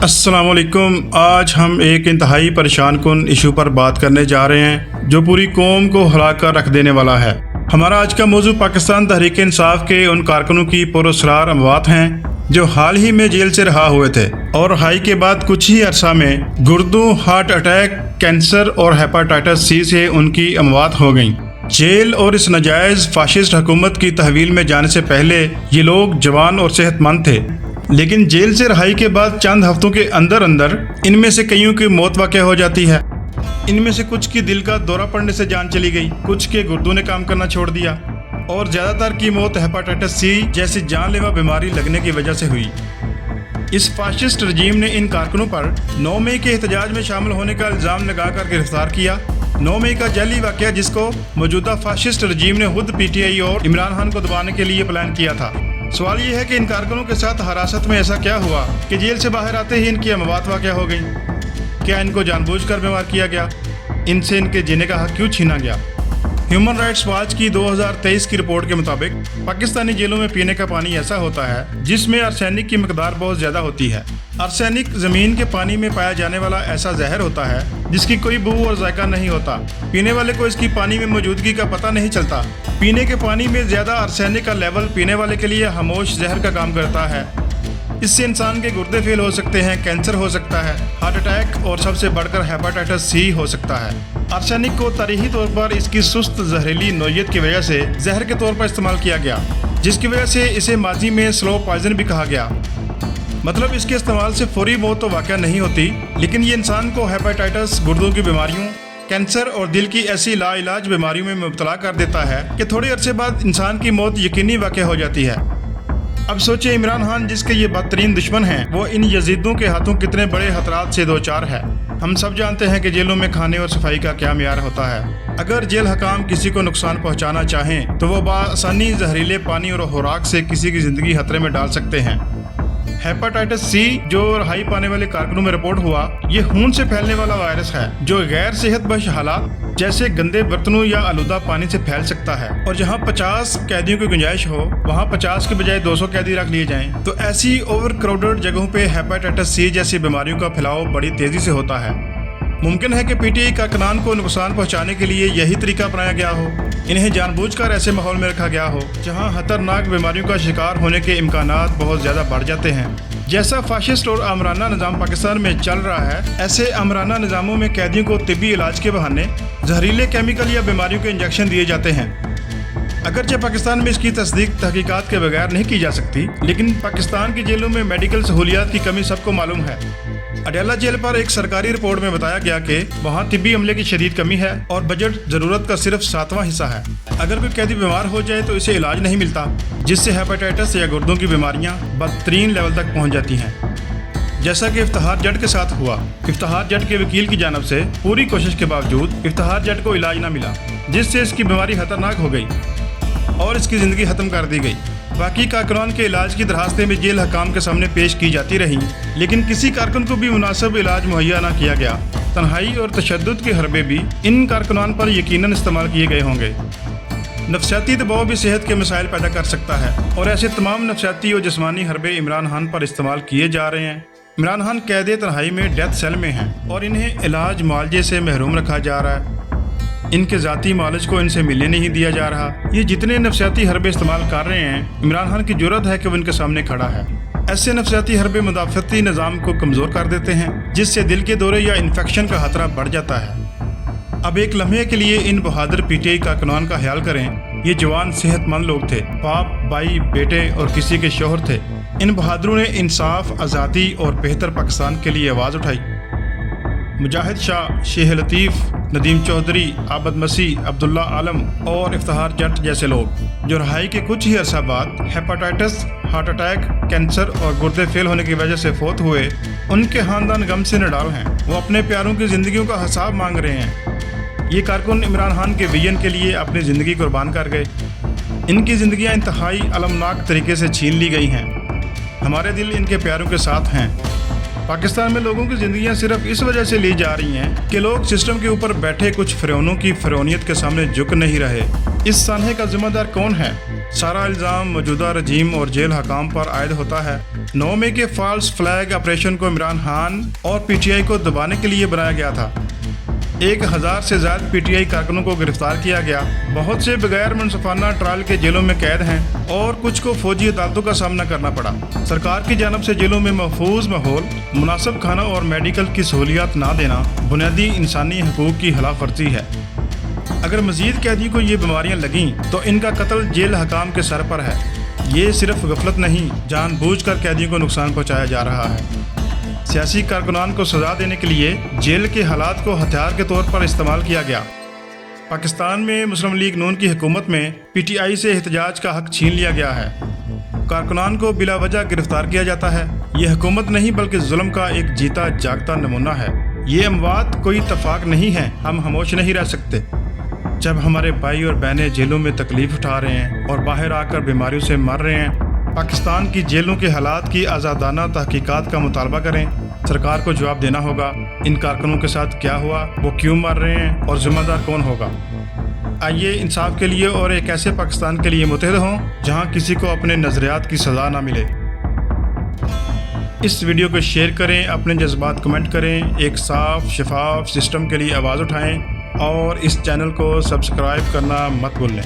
अस्सलाम वालेकुम। आज हम एक इंतहाई परेशान कुन इशू पर बात करने जा रहे हैं जो पूरी कौम को हिला कर रख देने वाला है। हमारा आज का मौजू पाकिस्तान तहरीक इंसाफ के उन कारकुनों की पुरअसरार अमवात हैं जो हाल ही में जेल से रहा हुए थे और रिहाई के बाद कुछ ही अरसा में गुर्दों, हार्ट अटैक, कैंसर और हेपेटाइटिस सी से उनकी अमवात हो गई। जेल और इस नाजायज फाशिस्ट हुकूमत की तहवील में जाने से पहले ये लोग जवान और सेहतमंद थे, लेकिन जेल से रिहाई के बाद चंद हफ्तों के अंदर अंदर इनमें से कईयों की मौत वाक़ हो जाती है। इनमें से कुछ की दिल का दौरा पड़ने से जान चली गई, कुछ के गुर्दों ने काम करना छोड़ दिया और ज़्यादातर की मौत हेपेटाइटिस सी जैसी जानलेवा बीमारी लगने की वजह से हुई। इस फाशिस्ट रजीम ने इन कारकुनों पर 9 मई के एहतजाज में शामिल होने का इल्ज़ाम लगाकर गिरफ्तार किया। 9 मई का जाली वाक़या जिसको मौजूदा फाशिस्ट रजीम ने खुद PTI और इमरान खान को दबाने के लिए प्लान किया था। सवाल ये है कि इन कारकुनों के साथ हिरासत में ऐसा क्या हुआ कि जेल से बाहर आते ही इनकी अमवात वाक़ हो गई। क्या इनको जानबूझकर बीमार किया गया? इनसे इनके जीने का हक क्यों छीना गया? ह्यूमन राइट्स वॉच की 2023 की रिपोर्ट के मुताबिक पाकिस्तानी जेलों में पीने का पानी ऐसा होता है जिसमें आर्सेनिक की मकदार बहुत ज़्यादा होती है। आर्सेनिक ज़मीन के पानी में पाया जाने वाला ऐसा जहर होता है जिसकी कोई बू और जायका नहीं होता। पीने वाले को इसकी पानी में मौजूदगी का पता नहीं चलता। पीने के पानी में ज़्यादा आर्सेनिक का लेवल पीने वाले के लिए खामोश जहर का काम करता है। इससे इंसान के गुर्दे फेल हो सकते हैं, कैंसर हो सकता है, हार्ट अटैक और सबसे बढ़कर हेपेटाइटिस सी हो सकता है। आर्सेनिक को तारीखी तौर पर इसकी सुस्त जहरीली नोयत की वजह से जहर के तौर पर इस्तेमाल किया गया, जिसकी वजह से इसे माजी में स्लो पॉइजन भी कहा गया। मतलब इसके इस्तेमाल से फौरी मौत तो वाक़या नहीं होती, लेकिन ये इंसान को हेपेटाइटिस, गुर्दों की बीमारियों, कैंसर और दिल की ऐसी लाइलाज बीमारियों में मुब्तला कर देता है कि थोड़े अरसे बाद इंसान की मौत यकीनी वाक़या हो जाती है। अब सोचिए इमरान खान जिसके ये बदतरीन दुश्मन हैं, वो इन यजीदों के हाथों कितने बड़े खतरात से दो चार है। हम सब जानते हैं कि जेलों में खाने और सफाई का क्या मियार होता है। अगर जेल हकाम किसी को नुकसान पहुंचाना चाहें तो वो बासानी जहरीले पानी और खुराक से किसी की ज़िंदगी खतरे में डाल सकते हैं। हेपेटाइटिस सी जो रिहाई पाने वाले कारकुनों में रिपोर्ट हुआ, ये खून से फैलने वाला वायरस है जो गैर सेहतबख्श हालात जैसे गंदे बर्तनों या आलूदा पानी से फैल सकता है। और जहां 50 कैदियों की गुंजाइश हो वहां 50 के बजाय 200 कैदी रख लिए जाएं, तो ऐसी ओवर क्राउडेड जगहों पे हेपेटाइटिस सी जैसी बीमारियों का फैलाव बड़ी तेजी से होता है। मुमकिन है कि PTI कारकुनान को नुकसान पहुंचाने के लिए यही तरीका अपनाया गया हो। इन्हें जानबूझकर ऐसे माहौल में रखा गया हो जहां खतरनाक बीमारियों का शिकार होने के इम्कानात बहुत ज़्यादा बढ़ जाते हैं। जैसा फाशिस्ट और आमराना निज़ाम पाकिस्तान में चल रहा है, ऐसे आमराना निज़ामों में कैदियों को तिब्बी इलाज के बहाने जहरीले केमिकल या बीमारियों के इंजेक्शन दिए जाते हैं। अगरचे पाकिस्तान में इसकी तस्दीक तहकीकात के बगैर नहीं की जा सकती, लेकिन पाकिस्तान की जेलों में मेडिकल सहूलियात की कमी सबको मालूम है। अडेला जेल पर एक सरकारी रिपोर्ट में बताया गया कि वहाँ तिब्बी अमले की शदीद कमी है और बजट ज़रूरत का सिर्फ 7वां हिस्सा है। अगर कोई कैदी बीमार हो जाए तो इसे इलाज नहीं मिलता, जिससे हेपेटाइटिस या गुर्दों की बीमारियाँ बदतरीन लेवल तक पहुँच जाती हैं। जैसा कि इफ्तिखार जट के साथ हुआ। इफ्तिखार जट के वकील की जानब से पूरी कोशिश के बावजूद इफ्तिखार जट को इलाज न मिला, जिससे इसकी बीमारी खतरनाक हो गई और इसकी ज़िंदगी ख़त्म कर दी गई। बाकी कारकुनान के इलाज की दरखास्तें भी जेल हकाम के सामने पेश की जाती रहीं, लेकिन किसी कारकुन को भी मुनासिब इलाज मुहैया न किया गया। तन्हाई और तशद्दुद के हरबे भी इन कारकुनान पर यकीनन इस्तेमाल किए गए होंगे। नफसियाती दबाव भी सेहत के मसाइल पैदा कर सकता है और ऐसे तमाम नफसियाती और जिस्मानी हरबे इमरान खान पर इस्तेमाल किए जा रहे हैं। इमरान खान कैद तन्हाई में डेथ सेल में हैं और इन्हें इलाज मुआवजे से महरूम रखा जा रहा है। इनके ज़ाती मालिज को इनसे मिलने नहीं दिया जा रहा। ये जितने नफसियाती हरबे इस्तेमाल कर रहे हैं, इमरान खान की जुर्रत है कि वो इनके सामने खड़ा है। ऐसे नफसियाती हरबे मुदाफ़ती निज़ाम को कमज़ोर कर देते हैं, जिससे दिल के दौरे या इन्फेक्शन का खतरा बढ़ जाता है। अब एक लम्हे के लिए इन बहादुर PTI कारकुनान का ख्याल करें। ये जवान सेहतमंद लोग थे, बाप, भाई, बेटे और किसी के शौहर थे। इन बहादुरों ने इंसाफ, आज़ादी और बेहतर पाकिस्तान के लिए आवाज़ उठाई। मुजाहिद शाह, शेख लतीफ़, नदीम चौधरी, आबद मसीह, अब्दुल्ला आलम और इफ्तिखार जट जैसे लोग जो रिहाई के कुछ ही अरसा बाद हेपेटाइटिस, हार्ट अटैक, कैंसर और गुर्दे फेल होने की वजह से फौत हुए, उनके खानदान गम से निडाल हैं। वो अपने प्यारों की ज़िंदगियों का हिसाब मांग रहे हैं। ये कारकुन इमरान खान के विजन के लिए अपनी ज़िंदगी कुर्बान कर गए। इनकी ज़िंदगियाँ इंतहाई अलमनाक तरीके से छीन ली गई हैं। हमारे दिल इनके प्यारों के साथ हैं। पाकिस्तान में लोगों की ज़िंदगियां सिर्फ इस वजह से ली जा रही हैं कि लोग सिस्टम के ऊपर बैठे कुछ फिरौनों की फिरौनियत के सामने झुक नहीं रहे। इस सानहे का जिम्मेदार कौन है? सारा इल्ज़ाम मौजूदा रजीम और जेल हकाम पर आयद होता है। 9 मई के फॉल्स फ्लैग ऑपरेशन को इमरान खान और PTI को दबाने के लिए बनाया गया था। 1000 से ज्यादा PTI कारकुनों को गिरफ्तार किया गया। बहुत से बगैर मुनसफाना ट्रायल के जेलों में कैद हैं और कुछ को फौजी अदालतों का सामना करना पड़ा। सरकार की जानब से जेलों में महफूज माहौल, मुनासिब खाना और मेडिकल की सहूलियात ना देना बुनियादी इंसानी हकूक की खिलाफ वर्जी है। अगर मजीद कैदी को ये बीमारियां लगीं तो इनका कत्ल जेल हकाम के सर पर है। ये सिर्फ गफलत नहीं, जानबूझकर कैदियों को नुकसान पहुँचाया जा रहा है। सियासी कारकुनान को सजा देने के लिए जेल के हालात को हथियार के तौर पर इस्तेमाल किया गया। पाकिस्तान में मुस्लिम लीग नून की हुकूमत में PTI से एहतजाज का हक छीन लिया गया है। कारकुनान को बिला वजह गिरफ्तार किया जाता है। ये हुकूमत नहीं बल्कि जुल्म का एक जीता जागता नमूना है। ये अमवात कोई इत्तफाक नहीं है। हम खामोश नहीं रह सकते जब हमारे भाई और बहनें जेलों में तकलीफ उठा रहे हैं और बाहर आकर बीमारियों से मर रहे हैं। पाकिस्तान की जेलों के हालात की आज़ादाना तहकीकात का मुतालबा करें। सरकार को जवाब देना होगा इन कारकुनों के साथ क्या हुआ, वो क्यों मर रहे हैं और जिम्मेदार कौन होगा। आइए इंसाफ के लिए और एक ऐसे पाकिस्तान के लिए मुतहद हों जहां किसी को अपने नज़रियात की सज़ा ना मिले। इस वीडियो को शेयर करें, अपने जज्बात कमेंट करें, एक साफ शफाफ सिस्टम के लिए आवाज़ उठाएं और इस चैनल को सब्सक्राइब करना मत भूलें।